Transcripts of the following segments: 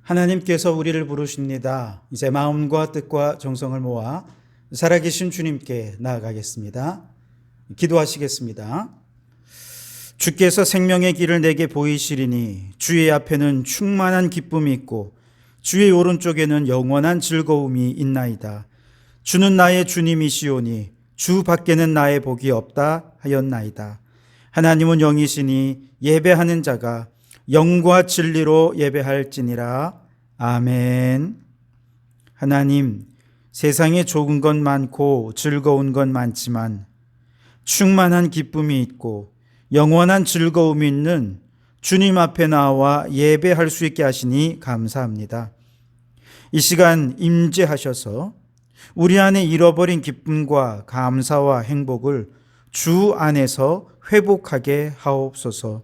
하나님께서 우리를 부르십니다. 이제 마음과 뜻과 정성을 모아 살아계신 주님께 나아가겠습니다. 기도하시겠습니다. 주께서 생명의 길을 내게 보이시리니 주의 앞에는 충만한 기쁨이 있고 주의 오른쪽에는 영원한 즐거움이 있나이다. 주는 나의 주님이시오니 주 밖에는 나의 복이 없다 하였나이다. 하나님은 영이시니 예배하는 자가 영과 진리로 예배할지니라. 아멘. 하나님, 세상에 좋은 건 많고 즐거운 건 많지만 충만한 기쁨이 있고 영원한 즐거움이 있는 주님 앞에 나와 예배할 수 있게 하시니 감사합니다. 이 시간 임재하셔서 우리 안에 잃어버린 기쁨과 감사와 행복을 주 안에서 회복하게 하옵소서.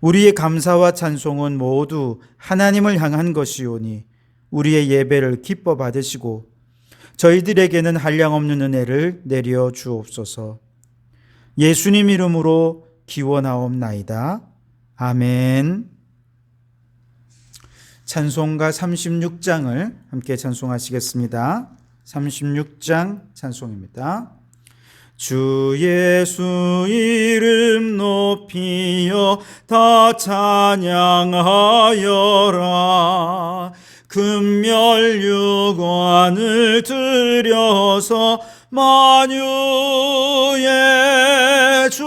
우리의 감사와 찬송은 모두 하나님을 향한 것이오니 우리의 예배를 기뻐 받으시고 저희들에게는 한량없는 은혜를 내려 주옵소서. 예수님 이름으로 기원하옵나이다. 아멘. 찬송가 36장을 함께 찬송하시겠습니다. 36장 찬송입니다. 주 예수 이름 높이여 다 찬양하여라. 금멸유관을 들여서 만유의 주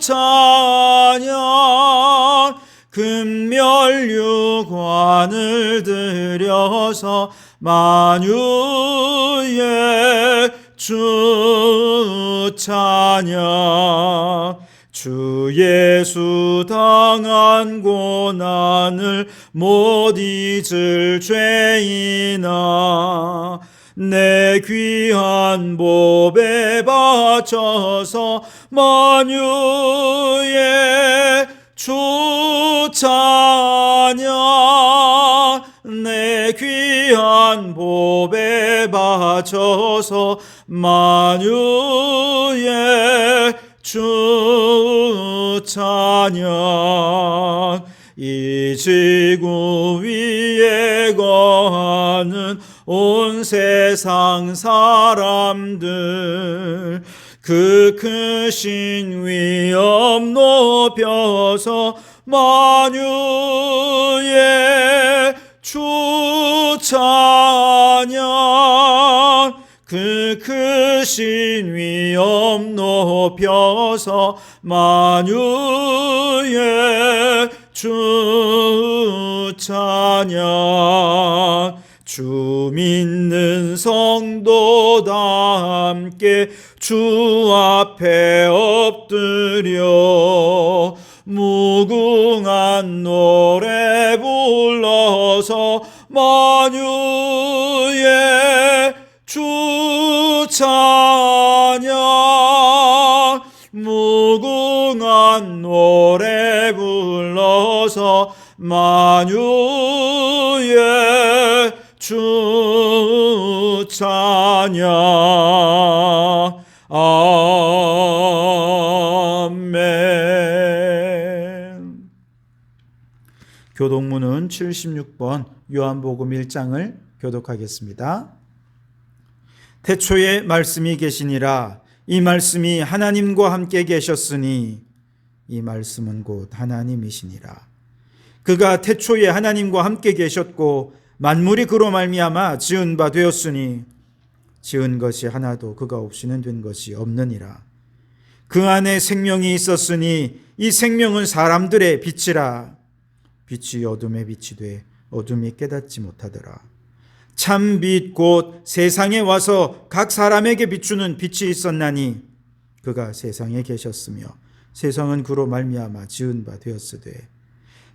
찬양. 금멸유관을 들여서 만유의 주 찬양. 주 예수 당한 고난을 못 잊을 죄인아, 내 귀한 보배 바쳐서 만유의 주 찬양. 내 귀한 보배 바쳐서 만유의 주 찬양. 이 지구 위에 거하는 온 세상 사람들, 그 크신 위엄 높여서 만유의 주 찬양. 그 크신 위엄 높여서 만유의 주 찬양. 주 믿는 성도 다 함께 주 앞에 엎드려 무궁한 노래 불러서 만유의 주 찬양. 무궁한 노래 불러서 만유의 주 찬양. 아멘. 교독문은 76번 요한복음 1장을 교독하겠습니다. 태초에 말씀이 계시니라. 이 말씀이 하나님과 함께 계셨으니 이 말씀은 곧 하나님이시니라. 그가 태초에 하나님과 함께 계셨고 만물이 그로 말미암아 지은 바 되었으니 지은 것이 하나도 그가 없이는 된 것이 없느니라. 그 안에 생명이 있었으니 이 생명은 사람들의 빛이라. 빛이 어둠에 빛이 돼 어둠이 깨닫지 못하더라. 참 빛 곧 세상에 와서 각 사람에게 비추는 빛이 있었나니 그가 세상에 계셨으며 세상은 그로 말미암아 지은 바 되었으되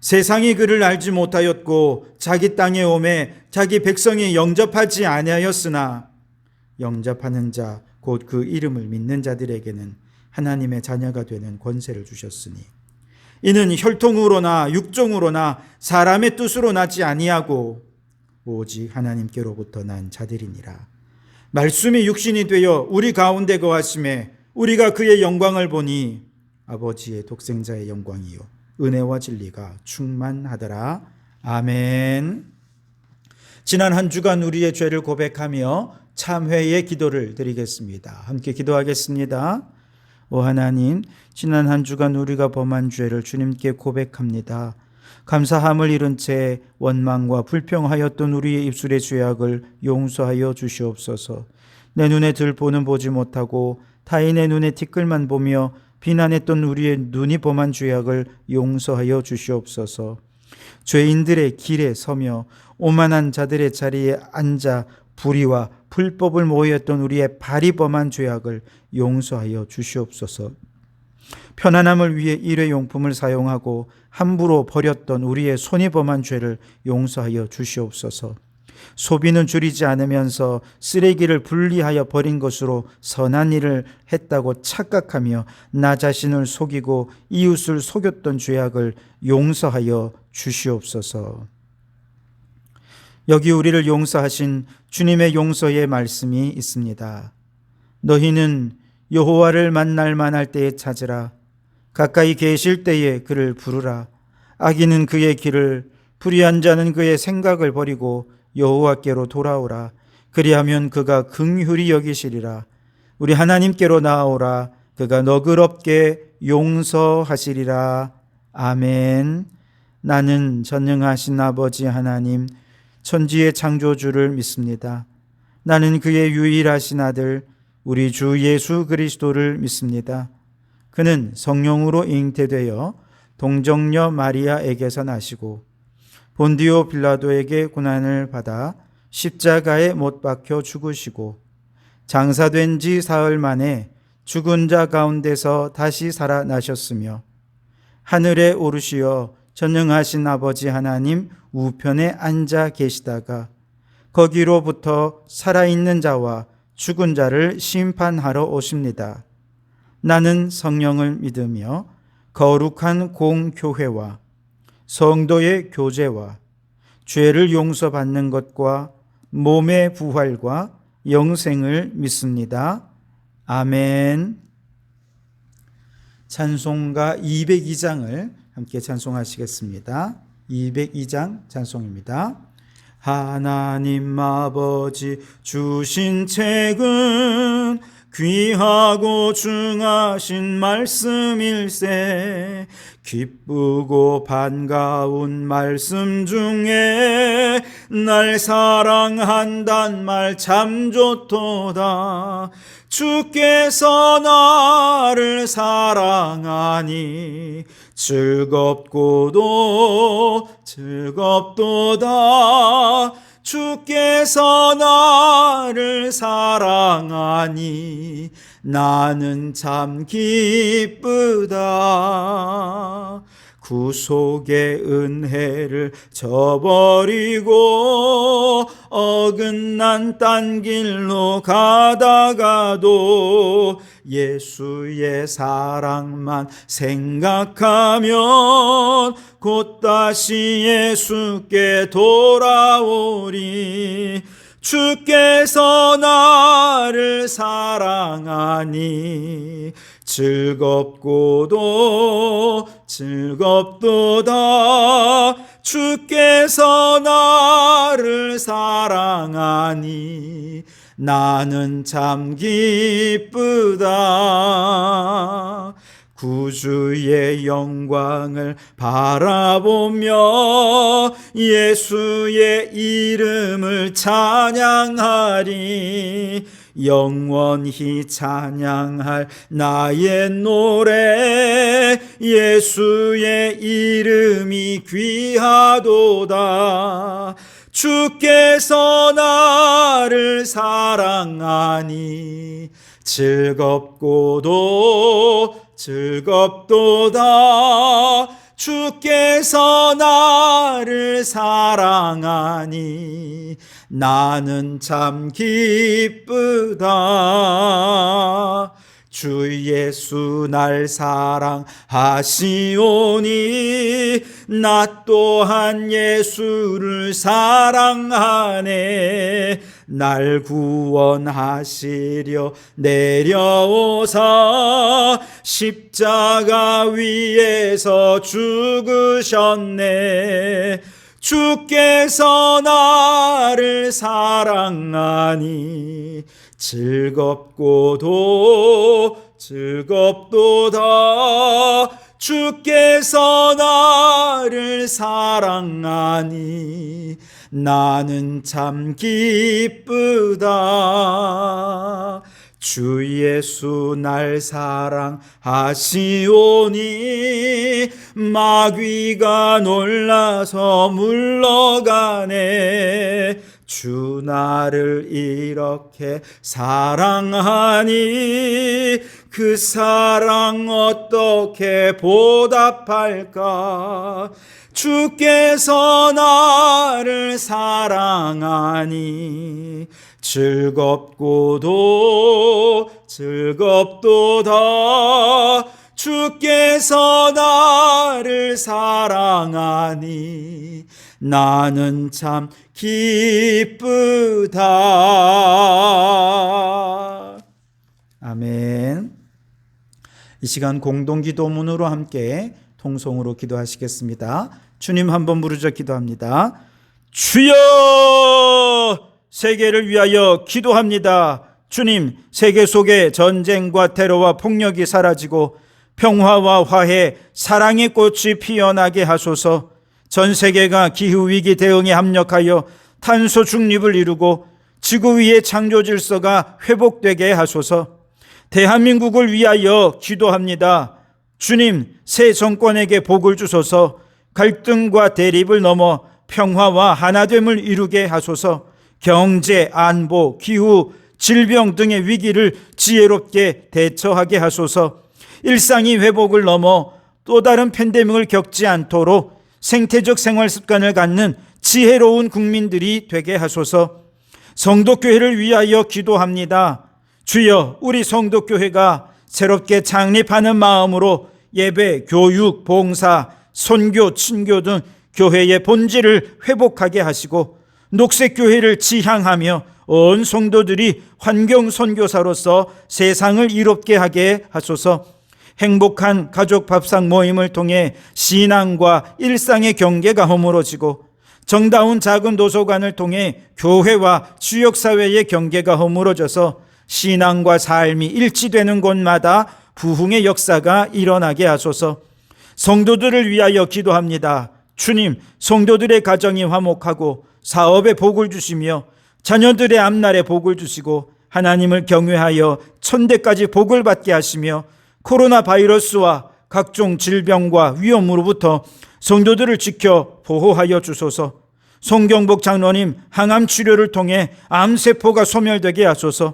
세상이 그를 알지 못하였고 자기 땅에 오매 자기 백성이 영접하지 아니하였으나 영접하는 자 곧 그 이름을 믿는 자들에게는 하나님의 자녀가 되는 권세를 주셨으니 이는 혈통으로나 육종으로나 사람의 뜻으로 나지 아니하고 오직 하나님께로부터 난 자들이니라. 말씀이 육신이 되어 우리 가운데 거하심에 우리가 그의 영광을 보니 아버지의 독생자의 영광이요 은혜와 진리가 충만하더라. 아멘. 지난 한 주간 우리의 죄를 고백하며 참회의 기도를 드리겠습니다. 함께 기도하겠습니다. 오 하나님, 지난 한 주간 우리가 범한 죄를 주님께 고백합니다. 감사함을 잃은 채 원망과 불평하였던 우리의 입술의 죄악을 용서하여 주시옵소서. 내 눈에 들보는 보지 못하고 타인의 눈에 티끌만 보며 비난했던 우리의 눈이 범한 죄악을 용서하여 주시옵소서. 죄인들의 길에 서며 오만한 자들의 자리에 앉아 불의와 불법을 모의했던 우리의 발이 범한 죄악을 용서하여 주시옵소서. 편안함을 위해 일회용품을 사용하고 함부로 버렸던 우리의 손이 범한 죄를 용서하여 주시옵소서. 소비는 줄이지 않으면서 쓰레기를 분리하여 버린 것으로 선한 일을 했다고 착각하며 나 자신을 속이고 이웃을 속였던 죄악을 용서하여 주시옵소서. 여기 우리를 용서하신 주님의 용서의 말씀이 있습니다. 너희는 여호와를 만날 만할 때에 찾으라. 가까이 계실 때에 그를 부르라. 악인은 그의 길을, 불의한 자는 그의 생각을 버리고 여호와께로 돌아오라. 그리하면 그가 긍휼히 여기시리라. 우리 하나님께로 나아오라. 그가 너그럽게 용서하시리라. 아멘. 나는 전능하신 아버지 하나님, 천지의 창조주를 믿습니다. 나는 그의 유일하신 아들 우리 주 예수 그리스도를 믿습니다. 그는 성령으로 잉태되어 동정녀 마리아에게서 나시고 본디오 빌라도에게 고난을 받아 십자가에 못 박혀 죽으시고 장사된 지 사흘 만에 죽은 자 가운데서 다시 살아나셨으며 하늘에 오르시어 전능하신 아버지 하나님 우편에 앉아 계시다가 거기로부터 살아있는 자와 죽은 자를 심판하러 오십니다. 나는 성령을 믿으며 거룩한 공교회와 성도의 교제와 죄를 용서받는 것과 몸의 부활과 영생을 믿습니다. 아멘. 찬송가 202장을 함께 찬송하시겠습니다. 202장 찬송입니다. 하나님 아버지 주신 책은 귀하고 중하신 말씀일세. 기쁘고 반가운 말씀 중에 날 사랑한단 말 참 좋도다. 주께서 나를 사랑하니 즐겁도다. 주께서 나를 사랑하니 나는 참 기쁘다. 구속의 은혜를 저버리고 어긋난 딴 길로 가다가도 예수의 사랑만 생각하면 곧 다시 예수께 돌아오리. 주께서 나를 사랑하니 즐겁도다. 주께서 나를 사랑하니 나는 참 기쁘다. 구주의 영광을 바라보며 예수의 이름을 찬양하리. 영원히 찬양할 나의 노래 예수의 이름이 귀하도다. 주께서 나를 사랑하니 즐겁도다. 주께서 나를 사랑하니 나는 참 기쁘다. 주 예수 날 사랑하시오니 나 또한 예수를 사랑하네. 날 구원하시려 내려오사 십자가 위에서 죽으셨네. 주께서 나를 사랑하니 즐겁도다. 주께서 나를 사랑하니 나는 참 기쁘다. 주 예수 날 사랑하시오니 마귀가 놀라서 물러가네. 주 나를 이렇게 사랑하니 그 사랑 어떻게 보답할까. 주께서 나를 사랑하니 즐겁도다. 주께서 나를 사랑하니 나는 참 기쁘다. 아멘. 이 시간 공동기도문으로 함께 통성으로 기도하시겠습니다. 주님 한번 부르짖어 기도합니다. 주여, 세계를 위하여 기도합니다. 주님, 세계 속에 전쟁과 테러와 폭력이 사라지고 평화와 화해, 사랑의 꽃이 피어나게 하소서. 전 세계가 기후위기 대응에 합력하여 탄소 중립을 이루고 지구 위의 창조 질서가 회복되게 하소서. 대한민국을 위하여 기도합니다. 주님, 새 정권에게 복을 주소서. 갈등과 대립을 넘어 평화와 하나됨을 이루게 하소서. 경제, 안보, 기후, 질병 등의 위기를 지혜롭게 대처하게 하소서. 일상이 회복을 넘어 또 다른 팬데믹을 겪지 않도록 생태적 생활 습관을 갖는 지혜로운 국민들이 되게 하소서. 성도교회를 위하여 기도합니다. 주여, 우리 성도교회가 새롭게 창립하는 마음으로 예배, 교육, 봉사, 선교, 친교 등 교회의 본질을 회복하게 하시고 녹색교회를 지향하며 온 성도들이 환경 선교사로서 세상을 이롭게 하게 하소서. 행복한 가족 밥상 모임을 통해 신앙과 일상의 경계가 허물어지고 정다운 작은 도서관을 통해 교회와 지역사회의 경계가 허물어져서 신앙과 삶이 일치되는 곳마다 부흥의 역사가 일어나게 하소서. 성도들을 위하여 기도합니다. 주님, 성도들의 가정이 화목하고 사업에 복을 주시며 자녀들의 앞날에 복을 주시고 하나님을 경외하여 천대까지 복을 받게 하시며 코로나 바이러스와 각종 질병과 위험으로부터 성도들을 지켜 보호하여 주소서. 송경복 장로님 항암 치료를 통해 암세포가 소멸되게 하소서.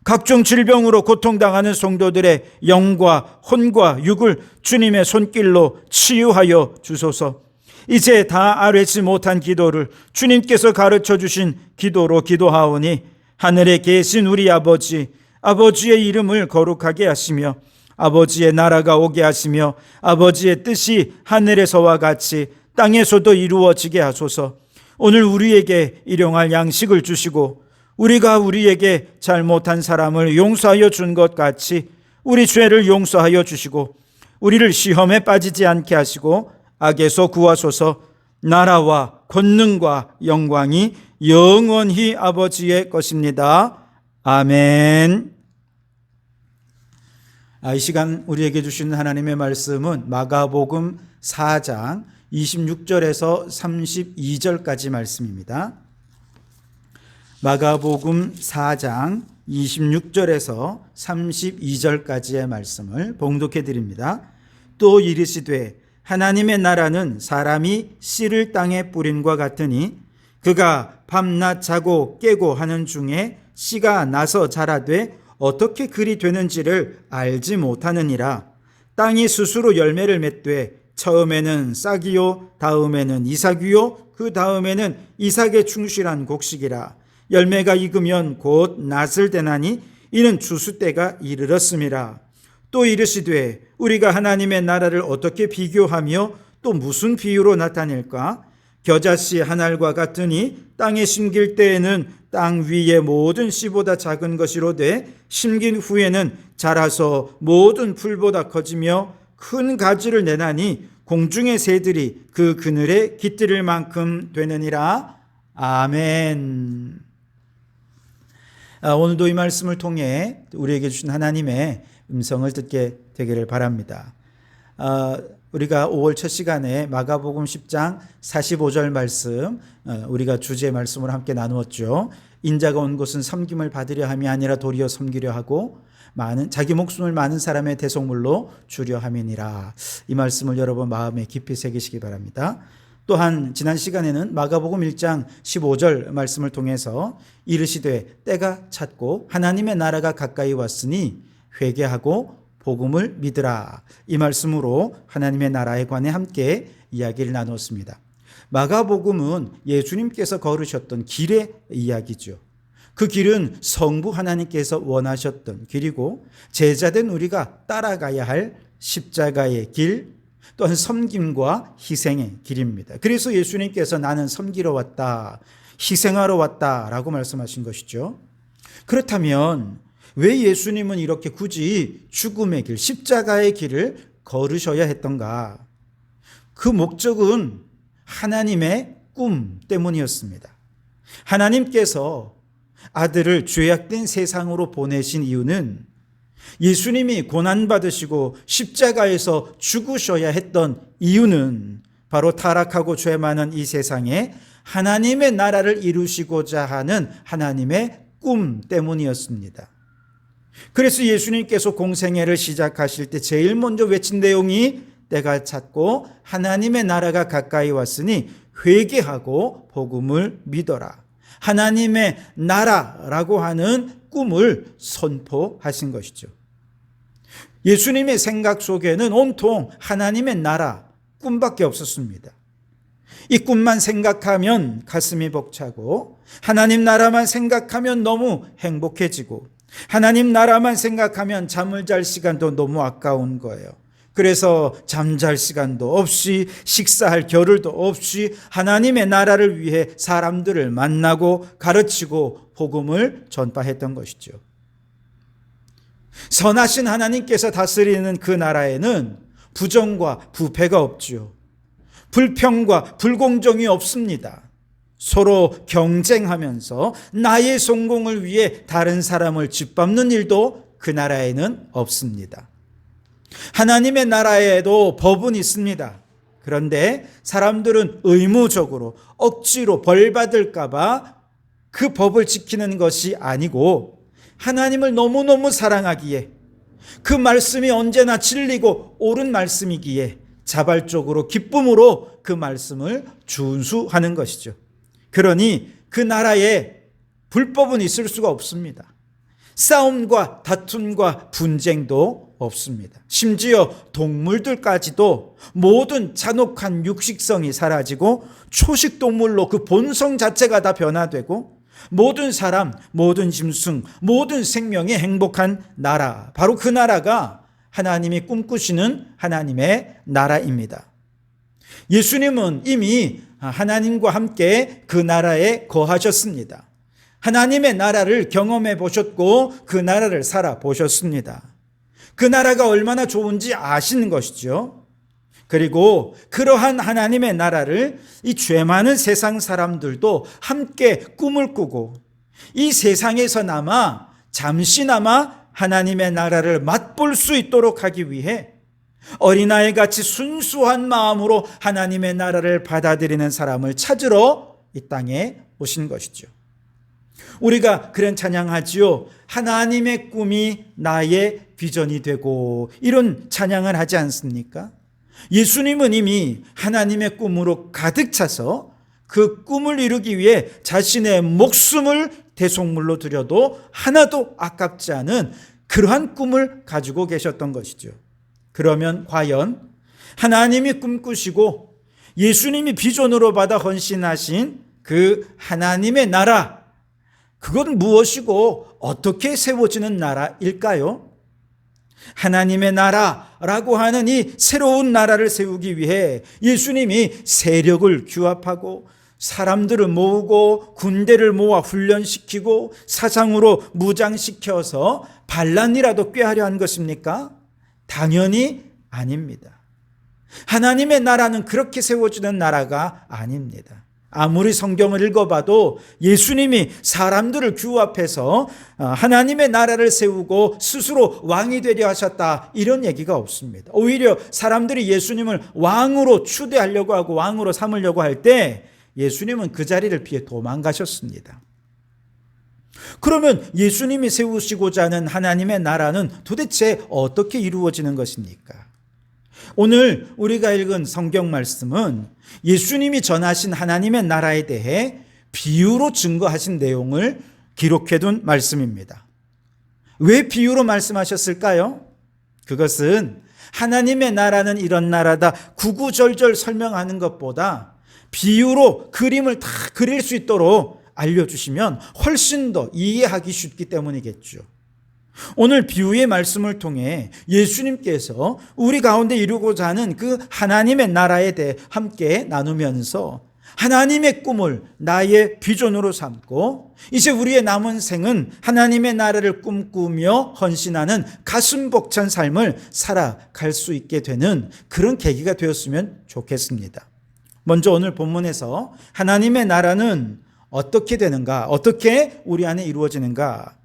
각종 질병으로 고통당하는 성도들의 영과 혼과 육을 주님의 손길로 치유하여 주소서. 이제 다 아뢰지 못한 기도를 주님께서 가르쳐 주신 기도로 기도하오니 하늘에 계신 우리 아버지, 아버지의 이름을 거룩하게 하시며 아버지의 나라가 오게 하시며 아버지의 뜻이 하늘에서와 같이 땅에서도 이루어지게 하소서. 오늘 우리에게 일용할 양식을 주시고 우리가 우리에게 잘못한 사람을 용서하여 준 것 같이 우리 죄를 용서하여 주시고 우리를 시험에 빠지지 않게 하시고 악에서 구하소서. 나라와 권능과 영광이 영원히 아버지의 것입니다. 아멘. 이 시간 우리에게 주신 하나님의 말씀은 마가복음 4장 26절에서 32절까지 말씀입니다. 마가복음 4장 26절에서 32절까지의 말씀을 봉독해 드립니다. 또 이르시되 하나님의 나라는 사람이 씨를 땅에 뿌린과 같으니 그가 밤낮 자고 깨고 하는 중에 씨가 나서 자라되 어떻게 그리 되는지를 알지 못하느니라. 땅이 스스로 열매를 맺되 처음에는 싹이요 다음에는 이삭이요 그 다음에는 이삭에 충실한 곡식이라. 열매가 익으면 곧 낫을 대나니 이는 추수 때가 이르렀음이라. 또 이르시되 우리가 하나님의 나라를 어떻게 비교하며 또 무슨 비유로 나타낼까? 겨자씨 한 알과 같으니 땅에 심길 때에는 땅 위의 모든 씨보다 작은 것이로되 심긴 후에는 자라서 모든 풀보다 커지며 큰 가지를 내나니 공중의 새들이 그 그늘에 깃들일 만큼 되느니라. 아멘. 오늘도 이 말씀을 통해 우리에게 주신 하나님의 음성을 듣게 되기를 바랍니다. 우리가 5월 첫 시간에 마가복음 10장 45절 말씀, 우리가 주제의 말씀을 함께 나누었죠. 인자가 온 곳은 섬김을 받으려 함이 아니라 도리어 섬기려 하고 자기 목숨을 많은 사람의 대속물로 주려 함이니라. 이 말씀을 여러분 마음에 깊이 새기시기 바랍니다. 또한 지난 시간에는 마가복음 1장 15절 말씀을 통해서 이르시되 때가 찼고 하나님의 나라가 가까이 왔으니 회개하고 복음을 믿으라. 이 말씀으로 하나님의 나라에 관해 함께 이야기를 나눴습니다. 마가복음은 예수님께서 걸으셨던 길의 이야기죠. 그 길은 성부 하나님께서 원하셨던 길이고 제자된 우리가 따라가야 할 십자가의 길, 또한 섬김과 희생의 길입니다. 그래서 예수님께서 나는 섬기러 왔다, 희생하러 왔다라고 말씀하신 것이죠. 그렇다면 왜 예수님은 이렇게 굳이 죽음의 길, 십자가의 길을 걸으셔야 했던가? 그 목적은 하나님의 꿈 때문이었습니다. 하나님께서 아들을 죄악된 세상으로 보내신 이유는 예수님이 고난받으시고 십자가에서 죽으셔야 했던 이유는 바로 타락하고 죄 많은 이 세상에 하나님의 나라를 이루시고자 하는 하나님의 꿈 때문이었습니다. 그래서 예수님께서 공생애를 시작하실 때 제일 먼저 외친 내용이 때가 찼고 하나님의 나라가 가까이 왔으니 회개하고 복음을 믿어라. 하나님의 나라라고 하는 꿈을 선포하신 것이죠. 예수님의 생각 속에는 온통 하나님의 나라 꿈밖에 없었습니다. 이 꿈만 생각하면 가슴이 벅차고 하나님 나라만 생각하면 너무 행복해지고 하나님 나라만 생각하면 잠을 잘 시간도 너무 아까운 거예요. 그래서 잠잘 시간도 없이 식사할 겨를도 없이 하나님의 나라를 위해 사람들을 만나고 가르치고 복음을 전파했던 것이죠. 선하신 하나님께서 다스리는 그 나라에는 부정과 부패가 없죠. 불평과 불공정이 없습니다. 서로 경쟁하면서 나의 성공을 위해 다른 사람을 짓밟는 일도 그 나라에는 없습니다. 하나님의 나라에도 법은 있습니다. 그런데 사람들은 의무적으로 억지로 벌 받을까 봐 그 법을 지키는 것이 아니고 하나님을 너무너무 사랑하기에 그 말씀이 언제나 진리고 옳은 말씀이기에 자발적으로 기쁨으로 그 말씀을 준수하는 것이죠. 그러니 그 나라에 불법은 있을 수가 없습니다. 싸움과 다툼과 분쟁도 없습니다. 심지어 동물들까지도 모든 잔혹한 육식성이 사라지고 초식동물로 그 본성 자체가 다 변화되고 모든 사람, 모든 짐승, 모든 생명이 행복한 나라, 바로 그 나라가 하나님이 꿈꾸시는 하나님의 나라입니다. 예수님은 이미 하나님과 함께 그 나라에 거하셨습니다. 하나님의 나라를 경험해 보셨고 그 나라를 살아보셨습니다. 그 나라가 얼마나 좋은지 아시는 것이죠. 그리고 그러한 하나님의 나라를 이 죄 많은 세상 사람들도 함께 꿈을 꾸고 이 세상에서나마 잠시나마 하나님의 나라를 맛볼 수 있도록 하기 위해 어린아이 같이 순수한 마음으로 하나님의 나라를 받아들이는 사람을 찾으러 이 땅에 오신 것이죠. 우리가 그런 찬양하지요. 하나님의 꿈이 나의 비전이 되고 이런 찬양을 하지 않습니까? 예수님은 이미 하나님의 꿈으로 가득 차서 그 꿈을 이루기 위해 자신의 목숨을 대속물로 드려도 하나도 아깝지 않은 그러한 꿈을 가지고 계셨던 것이죠. 그러면 과연 하나님이 꿈꾸시고 예수님이 비전으로 받아 헌신하신 그 하나님의 나라, 그건 무엇이고 어떻게 세워지는 나라일까요? 하나님의 나라라고 하는 이 새로운 나라를 세우기 위해 예수님이 세력을 규합하고 사람들을 모으고 군대를 모아 훈련시키고 사상으로 무장시켜서 반란이라도 꾀하려 한 것입니까? 당연히 아닙니다. 하나님의 나라는 그렇게 세워지는 나라가 아닙니다. 아무리 성경을 읽어봐도 예수님이 사람들을 규합해서 하나님의 나라를 세우고 스스로 왕이 되려 하셨다, 이런 얘기가 없습니다. 오히려 사람들이 예수님을 왕으로 추대하려고 하고 왕으로 삼으려고 할 때 예수님은 그 자리를 피해 도망가셨습니다. 그러면 예수님이 세우시고자 하는 하나님의 나라는 도대체 어떻게 이루어지는 것입니까? 오늘 우리가 읽은 성경 말씀은 예수님이 전하신 하나님의 나라에 대해 비유로 증거하신 내용을 기록해둔 말씀입니다. 왜 비유로 말씀하셨을까요? 그것은 하나님의 나라는 이런 나라다 구구절절 설명하는 것보다 비유로 그림을 다 그릴 수 있도록 알려주시면 훨씬 더 이해하기 쉽기 때문이겠죠. 오늘 비유의 말씀을 통해 예수님께서 우리 가운데 이루고자 하는 그 하나님의 나라에 대해 함께 나누면서 하나님의 꿈을 나의 비전으로 삼고 이제 우리의 남은 생은 하나님의 나라를 꿈꾸며 헌신하는 가슴 벅찬 삶을 살아갈 수 있게 되는 그런 계기가 되었으면 좋겠습니다. 먼저 오늘 본문에서 하나님의 나라는 어떻게 되는가, 어떻게 우리 안에 이루어지는가,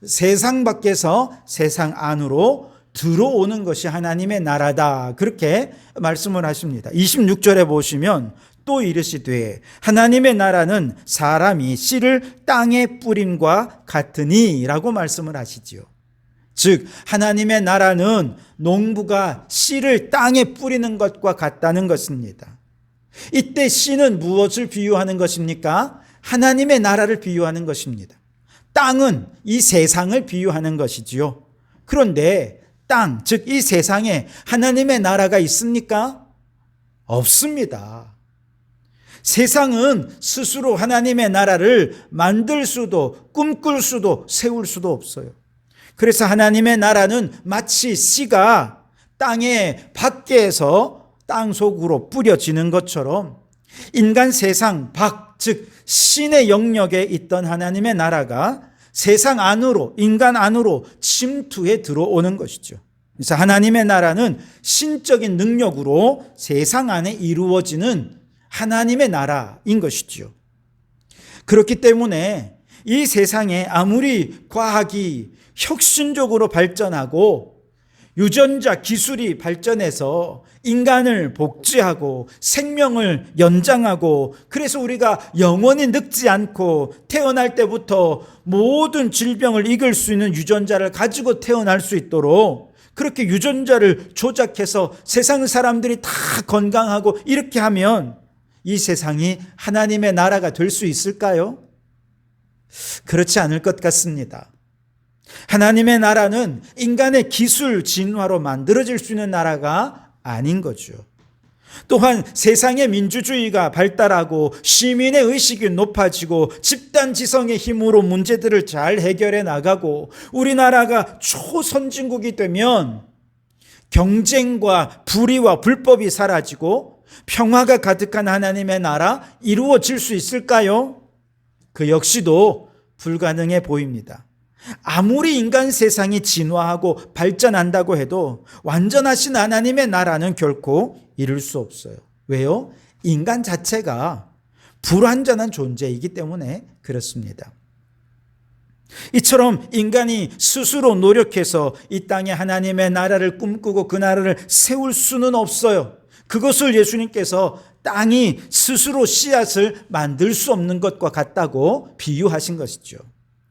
세상 밖에서 세상 안으로 들어오는 것이 하나님의 나라다, 그렇게 말씀을 하십니다. 26절에 보시면 또 이르시되 하나님의 나라는 사람이 씨를 땅에 뿌림과 같으니 라고 말씀을 하시지요. 즉 하나님의 나라는 농부가 씨를 땅에 뿌리는 것과 같다는 것입니다. 이때 씨는 무엇을 비유하는 것입니까? 하나님의 나라를 비유하는 것입니다. 땅은 이 세상을 비유하는 것이지요. 그런데 땅, 즉 이 세상에 하나님의 나라가 있습니까? 없습니다. 세상은 스스로 하나님의 나라를 만들 수도 꿈꿀 수도 세울 수도 없어요. 그래서 하나님의 나라는 마치 씨가 땅의 밖에서 땅 속으로 뿌려지는 것처럼 인간 세상 밖, 즉 신의 영역에 있던 하나님의 나라가 세상 안으로, 인간 안으로 침투해 들어오는 것이죠. 그래서 하나님의 나라는 신적인 능력으로 세상 안에 이루어지는 하나님의 나라인 것이죠. 그렇기 때문에 이 세상에 아무리 과학이 혁신적으로 발전하고 유전자 기술이 발전해서 인간을 복제하고 생명을 연장하고 그래서 우리가 영원히 늙지 않고 태어날 때부터 모든 질병을 이길 수 있는 유전자를 가지고 태어날 수 있도록 그렇게 유전자를 조작해서 세상 사람들이 다 건강하고 이렇게 하면 이 세상이 하나님의 나라가 될 수 있을까요? 그렇지 않을 것 같습니다. 하나님의 나라는 인간의 기술 진화로 만들어질 수 있는 나라가 아닌 거죠. 또한 세상의 민주주의가 발달하고 시민의 의식이 높아지고 집단지성의 힘으로 문제들을 잘 해결해 나가고 우리나라가 초선진국이 되면 경쟁과 불의와 불법이 사라지고 평화가 가득한 하나님의 나라 이루어질 수 있을까요? 그 역시도 불가능해 보입니다. 아무리 인간 세상이 진화하고 발전한다고 해도 완전하신 하나님의 나라는 결코 이룰 수 없어요. 왜요? 인간 자체가 불완전한 존재이기 때문에 그렇습니다. 이처럼 인간이 스스로 노력해서 이 땅에 하나님의 나라를 꿈꾸고 그 나라를 세울 수는 없어요. 그것을 예수님께서 땅이 스스로 씨앗을 만들 수 없는 것과 같다고 비유하신 것이죠.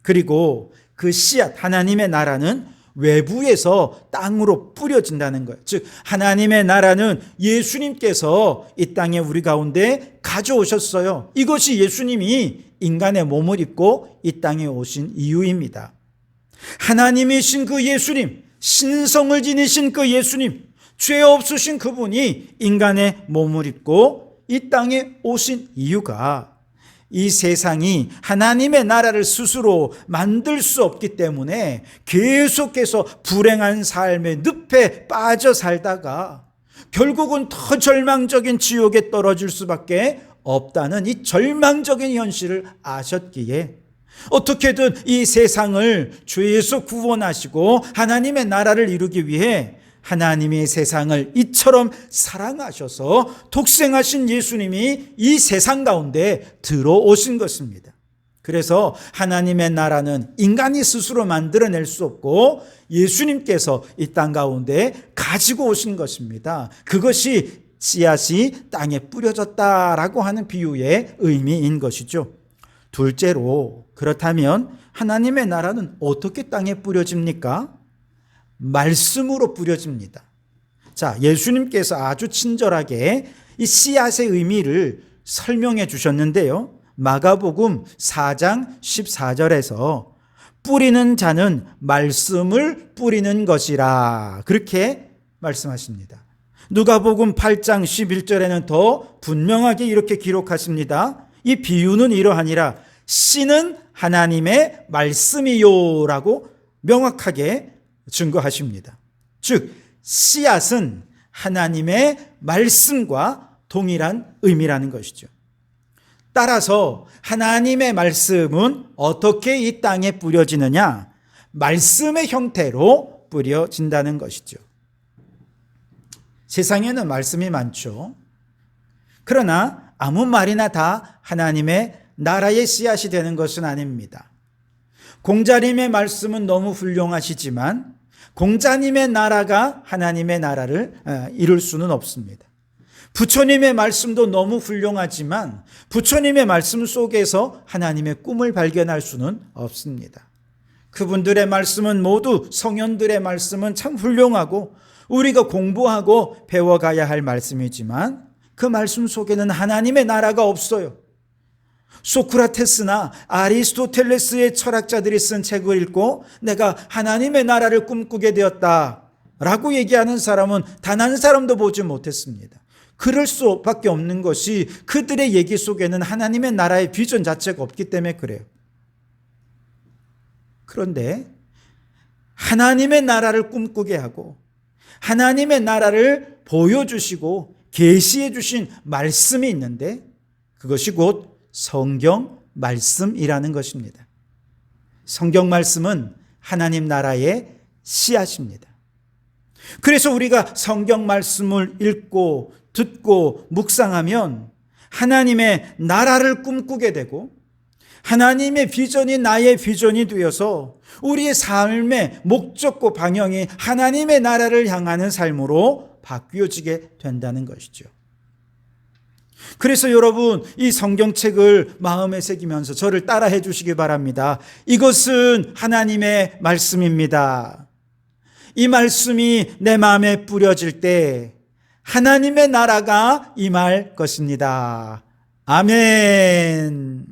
그리고 그 씨앗, 하나님의 나라는 외부에서 땅으로 뿌려진다는 거예요. 즉 하나님의 나라는 예수님께서 이 땅에 우리 가운데 가져오셨어요. 이것이 예수님이 인간의 몸을 입고 이 땅에 오신 이유입니다. 하나님이신 그 예수님, 신성을 지니신 그 예수님, 죄 없으신 그분이 인간의 몸을 입고 이 땅에 오신 이유가 이 세상이 하나님의 나라를 스스로 만들 수 없기 때문에 계속해서 불행한 삶의 늪에 빠져 살다가 결국은 더 절망적인 지옥에 떨어질 수밖에 없다는 이 절망적인 현실을 아셨기에 어떻게든 이 세상을 죄에서 구원하시고 하나님의 나라를 이루기 위해 하나님이 세상을 이처럼 사랑하셔서 독생하신 예수님이 이 세상 가운데 들어오신 것입니다. 그래서 하나님의 나라는 인간이 스스로 만들어낼 수 없고 예수님께서 이 땅 가운데 가지고 오신 것입니다. 그것이 씨앗이 땅에 뿌려졌다라고 하는 비유의 의미인 것이죠. 둘째로, 그렇다면 하나님의 나라는 어떻게 땅에 뿌려집니까? 말씀으로 뿌려집니다. 자, 예수님께서 아주 친절하게 이 씨앗의 의미를 설명해 주셨는데요. 마가복음 4장 14절에서 뿌리는 자는 말씀을 뿌리는 것이라 그렇게 말씀하십니다. 누가복음 8장 11절에는 더 분명하게 이렇게 기록하십니다. 이 비유는 이러하니라 씨는 하나님의 말씀이요 라고 명확하게 증거하십니다. 즉 씨앗은 하나님의 말씀과 동일한 의미라는 것이죠. 따라서 하나님의 말씀은 어떻게 이 땅에 뿌려지느냐? 말씀의 형태로 뿌려진다는 것이죠. 세상에는 말씀이 많죠. 그러나 아무 말이나 다 하나님의 나라의 씨앗이 되는 것은 아닙니다. 공자님의 말씀은 너무 훌륭하시지만 공자님의 나라가 하나님의 나라를 이룰 수는 없습니다. 부처님의 말씀도 너무 훌륭하지만 부처님의 말씀 속에서 하나님의 꿈을 발견할 수는 없습니다. 그분들의 말씀은 모두 성현들의 말씀은 참 훌륭하고 우리가 공부하고 배워가야 할 말씀이지만 그 말씀 속에는 하나님의 나라가 없어요. 소크라테스나 아리스토텔레스의 철학자들이 쓴 책을 읽고 내가 하나님의 나라를 꿈꾸게 되었다라고 얘기하는 사람은 단 한 사람도 보지 못했습니다. 그럴 수밖에 없는 것이 그들의 얘기 속에는 하나님의 나라의 비전 자체가 없기 때문에 그래요. 그런데 하나님의 나라를 꿈꾸게 하고 하나님의 나라를 보여주시고 계시해 주신 말씀이 있는데 그것이 곧 성경 말씀이라는 것입니다. 성경 말씀은 하나님 나라의 씨앗입니다. 그래서 우리가 성경 말씀을 읽고 듣고 묵상하면 하나님의 나라를 꿈꾸게 되고 하나님의 비전이 나의 비전이 되어서 우리의 삶의 목적과 방향이 하나님의 나라를 향하는 삶으로 바뀌어지게 된다는 것이죠. 그래서 여러분 이 성경책을 마음에 새기면서 저를 따라해 주시기 바랍니다. 이것은 하나님의 말씀입니다. 이 말씀이 내 마음에 뿌려질 때 하나님의 나라가 임할 것입니다. 아멘.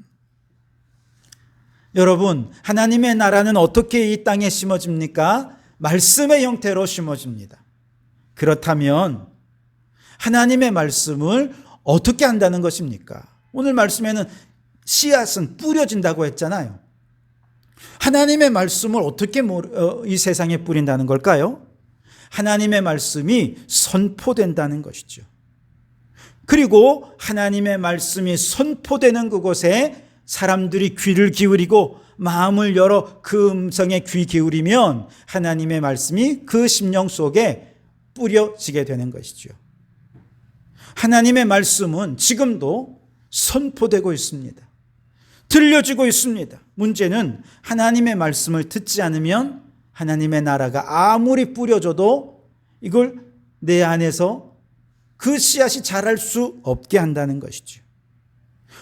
여러분, 하나님의 나라는 어떻게 이 땅에 심어집니까? 말씀의 형태로 심어집니다. 그렇다면 하나님의 말씀을 어떻게 한다는 것입니까? 오늘 말씀에는 씨앗은 뿌려진다고 했잖아요. 하나님의 말씀을 어떻게 이 세상에 뿌린다는 걸까요? 하나님의 말씀이 선포된다는 것이죠. 그리고 하나님의 말씀이 선포되는 그곳에 사람들이 귀를 기울이고 마음을 열어 그 음성에 귀 기울이면 하나님의 말씀이 그 심령 속에 뿌려지게 되는 것이죠. 하나님의 말씀은 지금도 선포되고 있습니다. 들려지고 있습니다. 문제는 하나님의 말씀을 듣지 않으면 하나님의 나라가 아무리 뿌려져도 이걸 내 안에서 그 씨앗이 자랄 수 없게 한다는 것이죠.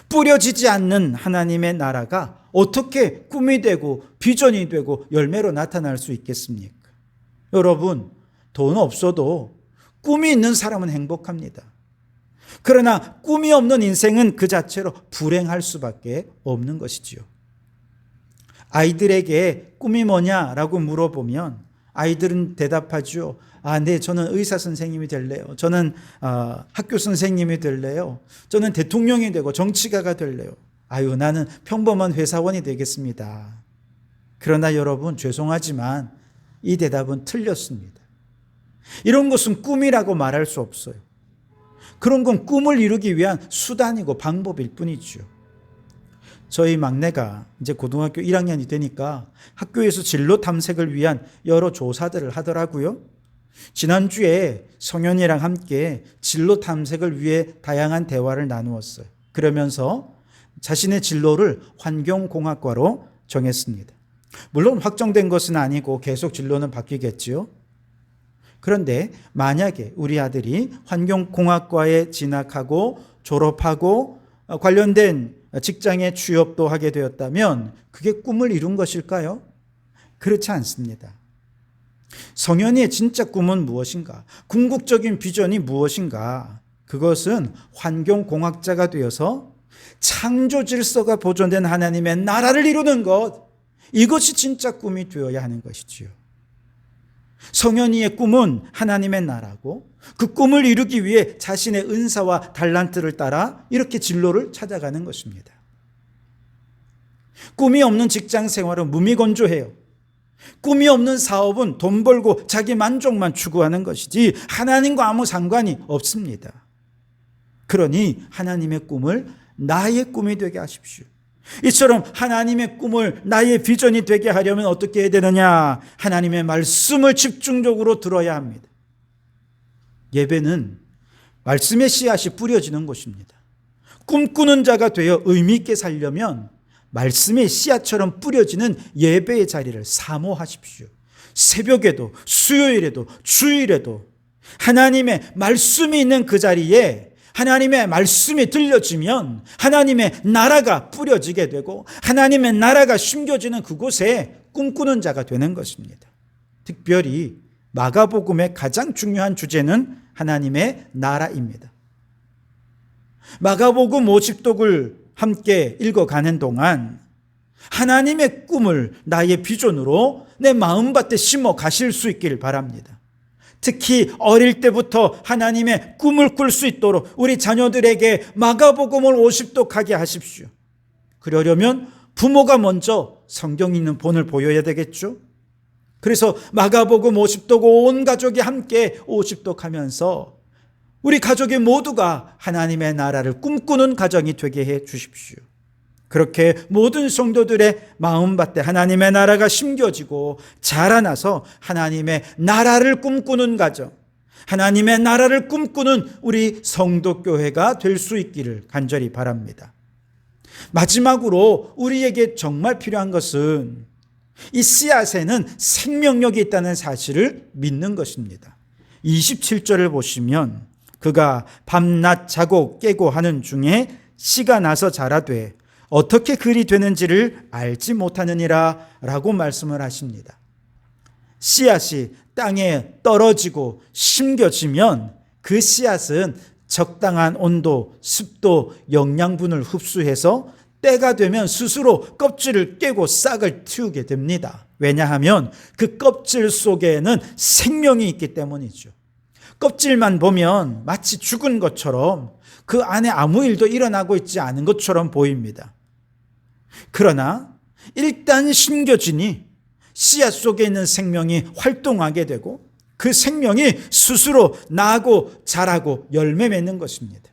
뿌려지지 않는 하나님의 나라가 어떻게 꿈이 되고 비전이 되고 열매로 나타날 수 있겠습니까? 여러분, 돈 없어도 꿈이 있는 사람은 행복합니다. 그러나 꿈이 없는 인생은 그 자체로 불행할 수밖에 없는 것이지요. 아이들에게 꿈이 뭐냐라고 물어보면 아이들은 대답하죠. 네, 저는 의사 선생님이 될래요. 저는 학교 선생님이 될래요. 저는 대통령이 되고 정치가가 될래요. 나는 평범한 회사원이 되겠습니다. 그러나 여러분, 죄송하지만 이 대답은 틀렸습니다. 이런 것은 꿈이라고 말할 수 없어요. 그런 건 꿈을 이루기 위한 수단이고 방법일 뿐이죠. 저희 막내가 이제 고등학교 1학년이 되니까 학교에서 진로 탐색을 위한 여러 조사들을 하더라고요. 지난주에 성현이랑 함께 진로 탐색을 위해 다양한 대화를 나누었어요. 그러면서 자신의 진로를 환경공학과로 정했습니다. 물론 확정된 것은 아니고 계속 진로는 바뀌겠지요. 그런데 만약에 우리 아들이 환경공학과에 진학하고 졸업하고 관련된 직장에 취업도 하게 되었다면 그게 꿈을 이룬 것일까요? 그렇지 않습니다. 성현이의 진짜 꿈은 무엇인가? 궁극적인 비전이 무엇인가? 그것은 환경공학자가 되어서 창조 질서가 보존된 하나님의 나라를 이루는 것, 이것이 진짜 꿈이 되어야 하는 것이지요. 성현이의 꿈은 하나님의 나라고 그 꿈을 이루기 위해 자신의 은사와 달란트를 따라 이렇게 진로를 찾아가는 것입니다. 꿈이 없는 직장 생활은 무미건조해요. 꿈이 없는 사업은 돈 벌고 자기 만족만 추구하는 것이지 하나님과 아무 상관이 없습니다. 그러니 하나님의 꿈을 나의 꿈이 되게 하십시오. 이처럼 하나님의 꿈을 나의 비전이 되게 하려면 어떻게 해야 되느냐? 하나님의 말씀을 집중적으로 들어야 합니다. 예배는 말씀의 씨앗이 뿌려지는 곳입니다. 꿈꾸는 자가 되어 의미 있게 살려면 말씀의 씨앗처럼 뿌려지는 예배의 자리를 사모하십시오. 새벽에도 수요일에도 주일에도 하나님의 말씀이 있는 그 자리에 하나님의 말씀이 들려지면 하나님의 나라가 뿌려지게 되고 하나님의 나라가 심겨지는 그곳에 꿈꾸는 자가 되는 것입니다. 특별히 마가복음의 가장 중요한 주제는 하나님의 나라입니다. 마가복음 50독을 함께 읽어가는 동안 하나님의 꿈을 나의 비전으로 내 마음밭에 심어 가실 수 있기를 바랍니다. 특히 어릴 때부터 하나님의 꿈을 꿀 수 있도록 우리 자녀들에게 마가복음을 50독하게 하십시오. 그러려면 부모가 먼저 성경 있는 본을 보여야 되겠죠. 그래서 마가복음 50독 온 가족이 함께 50독하면서 우리 가족이 모두가 하나님의 나라를 꿈꾸는 가정이 되게 해 주십시오. 그렇게 모든 성도들의 마음밭에 하나님의 나라가 심겨지고 자라나서 하나님의 나라를 꿈꾸는 가정, 하나님의 나라를 꿈꾸는 우리 성도교회가 될 수 있기를 간절히 바랍니다. 마지막으로 우리에게 정말 필요한 것은 이 씨앗에는 생명력이 있다는 사실을 믿는 것입니다. 27절을 보시면 그가 밤낮 자고 깨고 하는 중에 씨가 나서 자라되 어떻게 그리 되는지를 알지 못하느니라 라고 말씀을 하십니다. 씨앗이 땅에 떨어지고 심겨지면 그 씨앗은 적당한 온도, 습도, 영양분을 흡수해서 때가 되면 스스로 껍질을 깨고 싹을 틔우게 됩니다. 왜냐하면 그 껍질 속에는 생명이 있기 때문이죠. 껍질만 보면 마치 죽은 것처럼 그 안에 아무 일도 일어나고 있지 않은 것처럼 보입니다. 그러나 일단 심겨지니 씨앗 속에 있는 생명이 활동하게 되고 그 생명이 스스로 나고 자라고 열매 맺는 것입니다.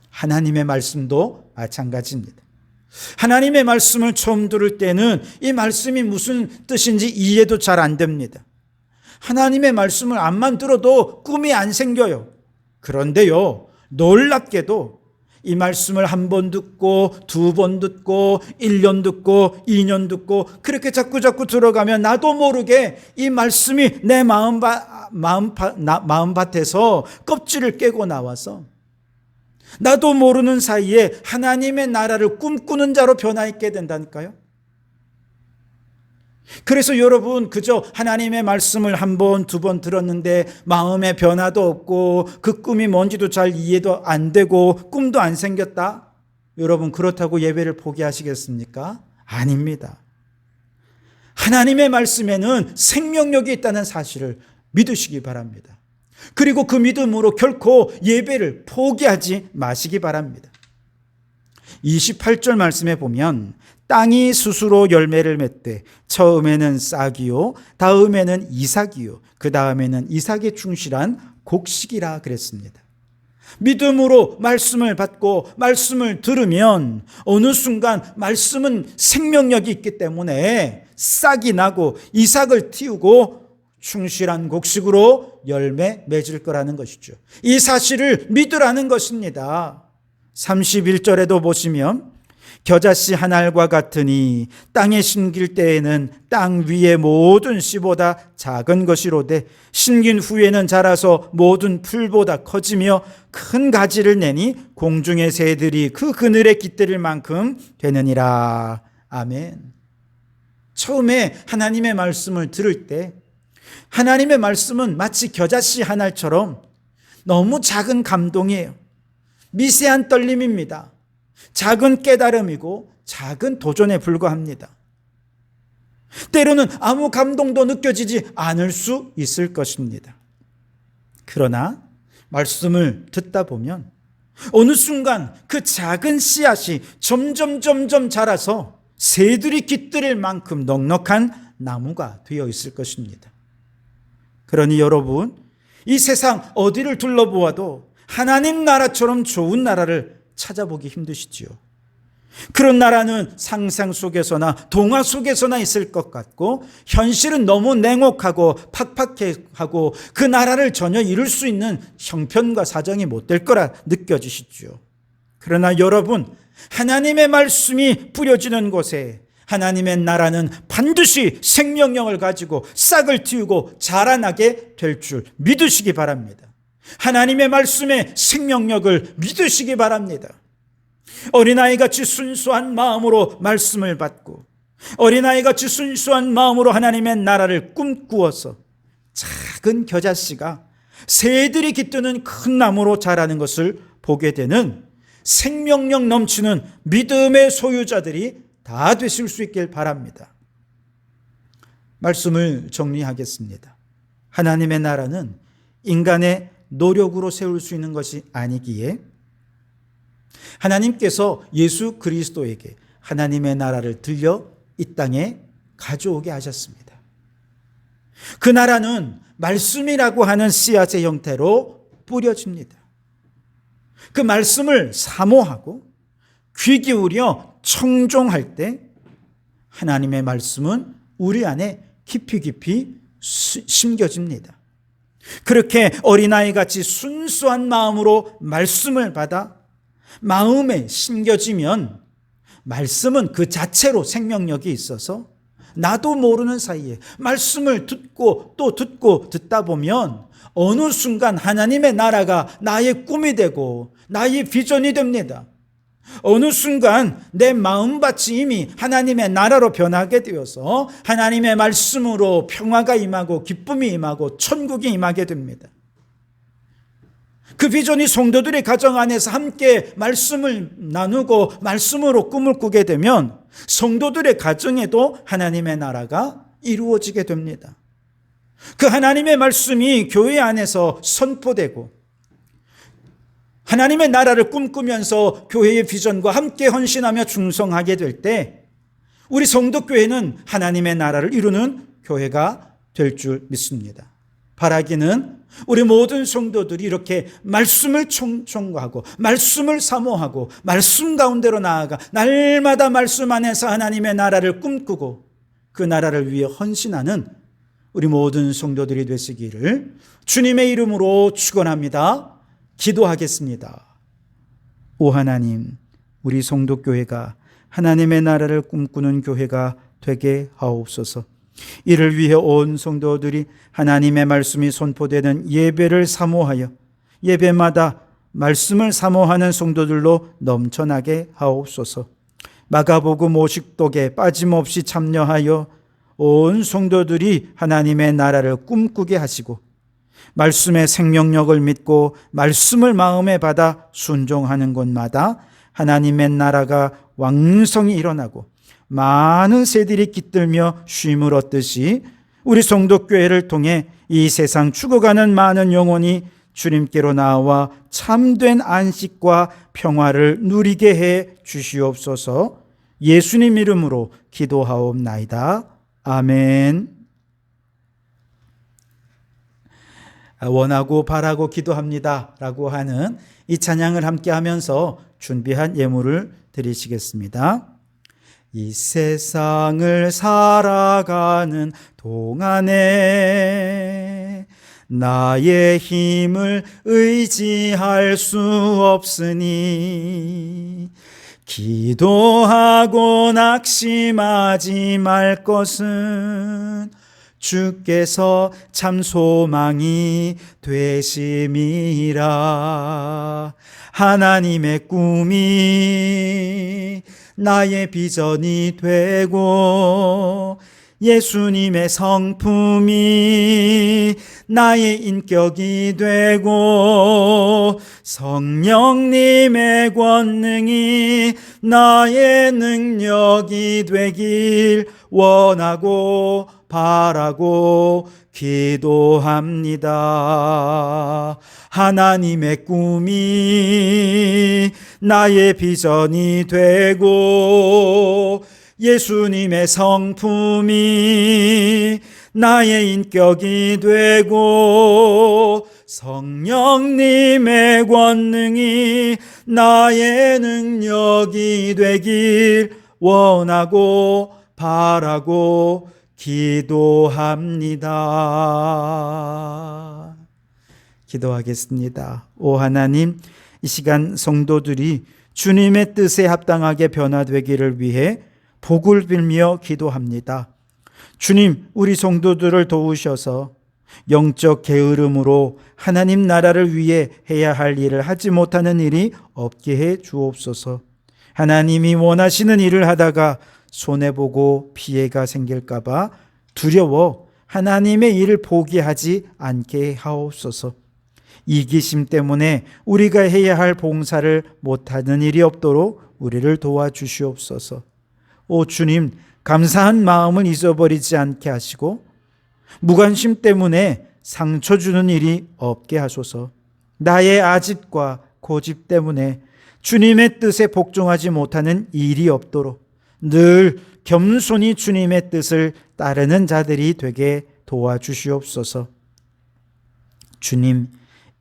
하나님의 말씀도 마찬가지입니다. 하나님의 말씀을 처음 들을 때는 이 말씀이 무슨 뜻인지 이해도 잘 안 됩니다. 하나님의 말씀을 암만 들어도 꿈이 안 생겨요. 그런데요, 놀랍게도 이 말씀을 한 번 듣고 두 번 듣고 1년 듣고 2년 듣고 그렇게 자꾸 들어가면 나도 모르게 이 말씀이 내 마음밭에서 껍질을 깨고 나와서 나도 모르는 사이에 하나님의 나라를 꿈꾸는 자로 변화 있게 된다니까요. 그래서 여러분 그저 하나님의 말씀을 한 번, 두 번 들었는데 마음의 변화도 없고 그 꿈이 뭔지도 잘 이해도 안 되고 꿈도 안 생겼다? 여러분 그렇다고 예배를 포기하시겠습니까? 아닙니다. 하나님의 말씀에는 생명력이 있다는 사실을 믿으시기 바랍니다. 그리고 그 믿음으로 결코 예배를 포기하지 마시기 바랍니다. 28절 말씀에 보면 땅이 스스로 열매를 맺되 처음에는 싹이요 다음에는 이삭이요 그 다음에는 이삭에 충실한 곡식이라 그랬습니다. 믿음으로 말씀을 받고 말씀을 들으면 어느 순간 말씀은 생명력이 있기 때문에 싹이 나고 이삭을 틔우고 충실한 곡식으로 열매 맺을 거라는 것이죠. 이 사실을 믿으라는 것입니다. 31절에도 보시면 겨자씨 한 알과 같으니 땅에 심길 때에는 땅 위의 모든 씨보다 작은 것이로되 심긴 후에는 자라서 모든 풀보다 커지며 큰 가지를 내니 공중의 새들이 그 그늘에 깃들일 만큼 되느니라. 아멘. 처음에 하나님의 말씀을 들을 때 하나님의 말씀은 마치 겨자씨 한 알처럼 너무 작은 감동이에요. 미세한 떨림입니다. 작은 깨달음이고 작은 도전에 불과합니다. 때로는 아무 감동도 느껴지지 않을 수 있을 것입니다. 그러나 말씀을 듣다 보면 어느 순간 그 작은 씨앗이 점점 자라서 새들이 깃들일 만큼 넉넉한 나무가 되어 있을 것입니다. 그러니 여러분, 이 세상 어디를 둘러보아도 하나님 나라처럼 좋은 나라를 찾아보기 힘드시지요. 그런 나라는 상상 속에서나 동화 속에서나 있을 것 같고 현실은 너무 냉혹하고 팍팍하고 그 나라를 전혀 이룰 수 있는 형편과 사정이 못 될 거라 느껴지시죠. 그러나 여러분, 하나님의 말씀이 뿌려지는 곳에 하나님의 나라는 반드시 생명력을 가지고 싹을 틔우고 자라나게 될 줄 믿으시기 바랍니다. 하나님의 말씀에 생명력을 믿으시기 바랍니다. 어린아이같이 순수한 마음으로 말씀을 받고 어린아이같이 순수한 마음으로 하나님의 나라를 꿈꾸어서 작은 겨자씨가 새들이 깃드는 큰 나무로 자라는 것을 보게 되는 생명력 넘치는 믿음의 소유자들이 다 되실 수 있길 바랍니다. 말씀을 정리하겠습니다. 하나님의 나라는 인간의 노력으로 세울 수 있는 것이 아니기에 하나님께서 예수 그리스도에게 하나님의 나라를 들려 이 땅에 가져오게 하셨습니다. 그 나라는 말씀이라고 하는 씨앗의 형태로 뿌려집니다. 그 말씀을 사모하고 귀 기울여 청종할 때 하나님의 말씀은 우리 안에 깊이 심겨집니다. 그렇게 어린아이같이 순수한 마음으로 말씀을 받아 마음에 심겨지면 말씀은 그 자체로 생명력이 있어서 나도 모르는 사이에 말씀을 듣고 또 듣고 듣다 보면 어느 순간 하나님의 나라가 나의 꿈이 되고 나의 비전이 됩니다. 어느 순간 내 마음밭이 이미 하나님의 나라로 변하게 되어서 하나님의 말씀으로 평화가 임하고 기쁨이 임하고 천국이 임하게 됩니다. 그 비전이 성도들의 가정 안에서 함께 말씀을 나누고 말씀으로 꿈을 꾸게 되면 성도들의 가정에도 하나님의 나라가 이루어지게 됩니다. 그 하나님의 말씀이 교회 안에서 선포되고 하나님의 나라를 꿈꾸면서 교회의 비전과 함께 헌신하며 충성하게 될 때 우리 성도교회는 하나님의 나라를 이루는 교회가 될 줄 믿습니다. 바라기는 우리 모든 성도들이 이렇게 말씀을 청구하고 말씀을 사모하고 말씀 가운데로 나아가 날마다 말씀 안에서 하나님의 나라를 꿈꾸고 그 나라를 위해 헌신하는 우리 모든 성도들이 되시기를 주님의 이름으로 축원합니다. 기도하겠습니다. 오 하나님, 우리 성도교회가 하나님의 나라를 꿈꾸는 교회가 되게 하옵소서. 이를 위해 온 성도들이 하나님의 말씀이 선포되는 예배를 사모하여 예배마다 말씀을 사모하는 성도들로 넘쳐나게 하옵소서. 마가복음 50독에 빠짐없이 참여하여 온 성도들이 하나님의 나라를 꿈꾸게 하시고 말씀의 생명력을 믿고 말씀을 마음에 받아 순종하는 곳마다 하나님의 나라가 왕성히 일어나고 많은 새들이 깃들며 쉼을 얻듯이 우리 성도교회를 통해 이 세상 죽어가는 많은 영혼이 주님께로 나와 참된 안식과 평화를 누리게 해 주시옵소서. 예수님 이름으로 기도하옵나이다. 아멘. 원하고 바라고 기도합니다 라고 하는 이 찬양을 함께 하면서 준비한 예물을 드리시겠습니다. 이 세상을 살아가는 동안에 나의 힘을 의지할 수 없으니 기도하고 낙심하지 말 것은 주께서 참 소망이 되심이라. 하나님의 꿈이 나의 비전이 되고 예수님의 성품이 나의 인격이 되고 성령님의 권능이 나의 능력이 되길 원하고 바라고 기도합니다. 하나님의 꿈이 나의 비전이 되고 예수님의 성품이 나의 인격이 되고 성령님의 권능이 나의 능력이 되길 원하고 바라고 기도합니다. 기도하겠습니다. 오 하나님, 이 시간 성도들이 주님의 뜻에 합당하게 변화되기를 위해 복을 빌며 기도합니다. 주님, 우리 성도들을 도우셔서 영적 게으름으로 하나님 나라를 위해 해야 할 일을 하지 못하는 일이 없게 해 주옵소서. 하나님이 원하시는 일을 하다가 손해보고 피해가 생길까 봐 두려워 하나님의 일을 포기하지 않게 하옵소서. 이기심 때문에 우리가 해야 할 봉사를 못하는 일이 없도록 우리를 도와주시옵소서. 오 주님, 감사한 마음을 잊어버리지 않게 하시고 무관심 때문에 상처 주는 일이 없게 하소서. 나의 아집과 고집 때문에 주님의 뜻에 복종하지 못하는 일이 없도록 늘 겸손히 주님의 뜻을 따르는 자들이 되게 도와주시옵소서. 주님,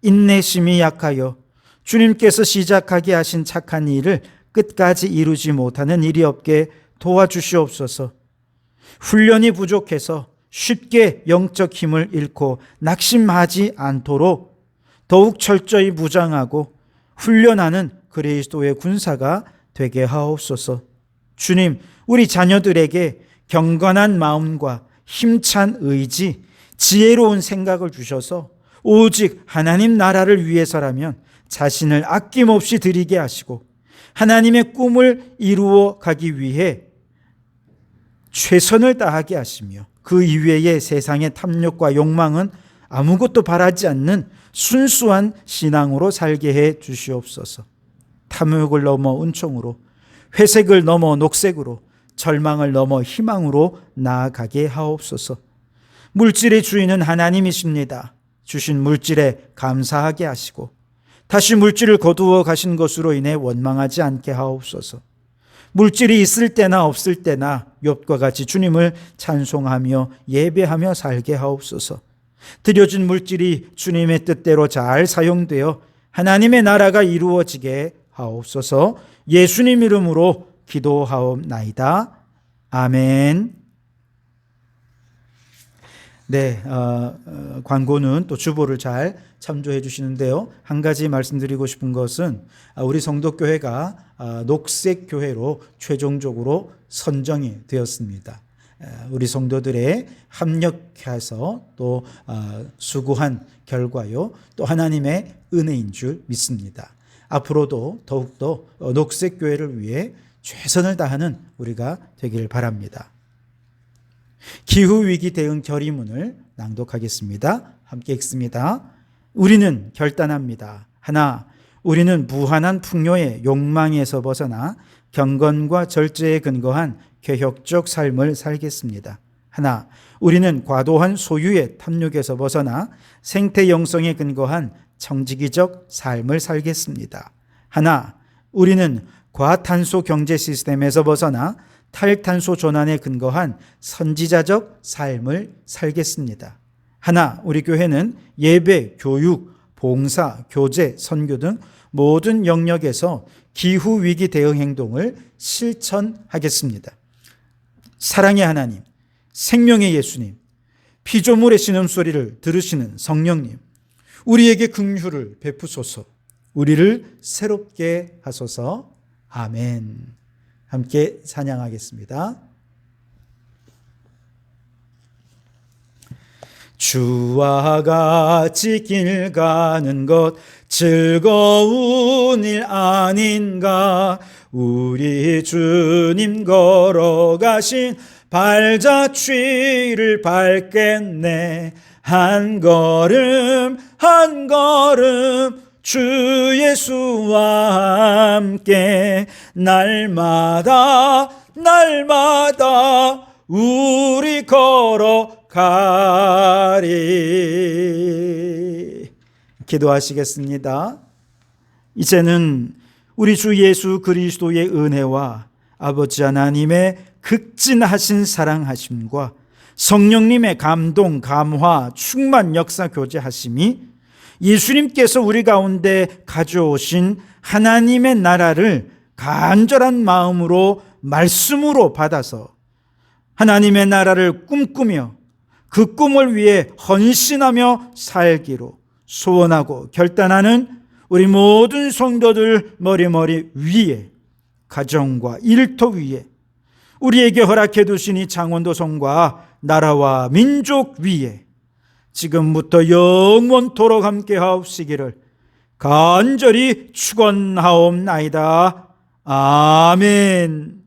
인내심이 약하여 주님께서 시작하게 하신 착한 일을 끝까지 이루지 못하는 일이 없게 도와주시옵소서. 훈련이 부족해서 쉽게 영적 힘을 잃고 낙심하지 않도록 더욱 철저히 무장하고 훈련하는 그리스도의 군사가 되게 하옵소서. 주님, 우리 자녀들에게 경건한 마음과 힘찬 의지, 지혜로운 생각을 주셔서 오직 하나님 나라를 위해서라면 자신을 아낌없이 드리게 하시고 하나님의 꿈을 이루어 가기 위해 최선을 다하게 하시며 그 이외의 세상의 탐욕과 욕망은 아무것도 바라지 않는 순수한 신앙으로 살게 해 주시옵소서. 탐욕을 넘어 은총으로, 회색을 넘어 녹색으로, 절망을 넘어 희망으로 나아가게 하옵소서. 물질의 주인은 하나님이십니다. 주신 물질에 감사하게 하시고 다시 물질을 거두어 가신 것으로 인해 원망하지 않게 하옵소서. 물질이 있을 때나 없을 때나 욥과 같이 주님을 찬송하며 예배하며 살게 하옵소서. 드려진 물질이 주님의 뜻대로 잘 사용되어 하나님의 나라가 이루어지게 하옵소서. 예수님 이름으로 기도하옵나이다. 아멘. 네, 광고는 또 주보를 잘 참조해 주시는데요. 한 가지 말씀드리고 싶은 것은 우리 성도교회가 녹색교회로 최종적으로 선정이 되었습니다. 우리 성도들의 합력해서 또 수고한 결과요, 또 하나님의 은혜인 줄 믿습니다. 앞으로도 더욱더 녹색교회를 위해 최선을 다하는 우리가 되길 바랍니다. 기후위기 대응 결의문을 낭독하겠습니다. 함께 읽습니다. 우리는 결단합니다. 하나, 우리는 무한한 풍요의 욕망에서 벗어나 경건과 절제에 근거한 개혁적 삶을 살겠습니다. 하나, 우리는 과도한 소유의 탐욕에서 벗어나 생태 영성에 근거한 청지기적 삶을 살겠습니다. 하나, 우리는 과탄소 경제 시스템에서 벗어나 탈탄소 전환에 근거한 선지자적 삶을 살겠습니다. 하나, 우리 교회는 예배, 교육, 봉사, 교제, 선교 등 모든 영역에서 기후위기 대응 행동을 실천하겠습니다. 사랑의 하나님, 생명의 예수님, 피조물의 신음소리를 들으시는 성령님, 우리에게 긍휼을 베푸소서. 우리를 새롭게 하소서. 아멘. 함께 찬양하겠습니다. 주와 같이 길 가는 것 즐거운 일 아닌가. 우리 주님 걸어가신 발자취를 밟겠네. 한 걸음 한 걸음 주 예수와 함께 날마다 날마다 우리 걸어가리. 기도하시겠습니다. 이제는 우리 주 예수 그리스도의 은혜와 아버지 하나님의 극진하신 사랑하심과 성령님의 감동, 감화, 충만 역사 교제하심이 예수님께서 우리 가운데 가져오신 하나님의 나라를 간절한 마음으로 말씀으로 받아서 하나님의 나라를 꿈꾸며 그 꿈을 위해 헌신하며 살기로 소원하고 결단하는 우리 모든 성도들 머리머리 위에, 가정과 일터 위에, 우리에게 허락해 두신 이 장원도성과 나라와 민족 위에 지금부터 영원토록 함께 하옵시기를 간절히 축원하옵나이다. 아멘.